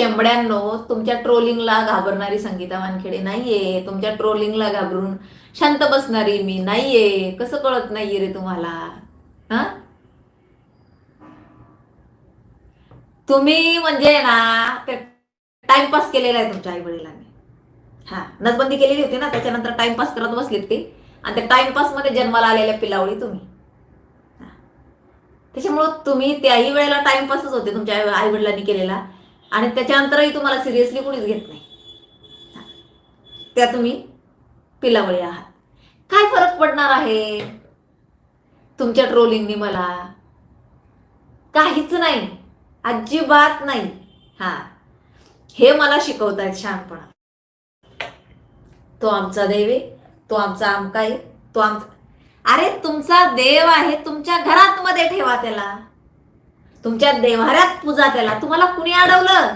चेंबड्यांनो, तुमच्या ट्रोलिंगला घाबरणारी संगीता वानखेडे नाहीये. तुमच्या ट्रोलिंगला घाबरून शांत बसणारी मी नाहीये. कसं कळत नाहीये रे तुम्हाला? हा, तुम्ही म्हणजे ना ते टाइमपास केलेला आहे तुमच्या आई वडिलांनी. हा, नसबंदी केलेली होती ना, त्याच्यानंतर टाइमपास करत बसलेत ते. आणि त्या टाइमपास मध्ये जन्माला आलेल्या पिलावळी तुम्ही. त्याच्यामुळं तुम्ही त्याही वेळेला टाइमपासच होते तुमच्या आई वडिलांनी केलेला. आणि त्याच्यानंतरही तुम्हाला सिरियसली कोणीच घेत नाही. त्या तुम्ही पिलावळी आहात. काय फरक पडणार आहे तुमच्या ट्रोलिंगनी मला? काहीच नाही, अजिबात नाही. हा, हे मला शिकवतायत शहाणपणा. तो आमचा देव आहे, तो आमचा आमका आहे, तो आमचा. अरे तुमचा देव आहे, तुमच्या घरात मध्ये ठेवा त्याला, तुमच्या देव्हाऱ्यात पूजा त्याला. तुम्हाला कुणी अडवलं?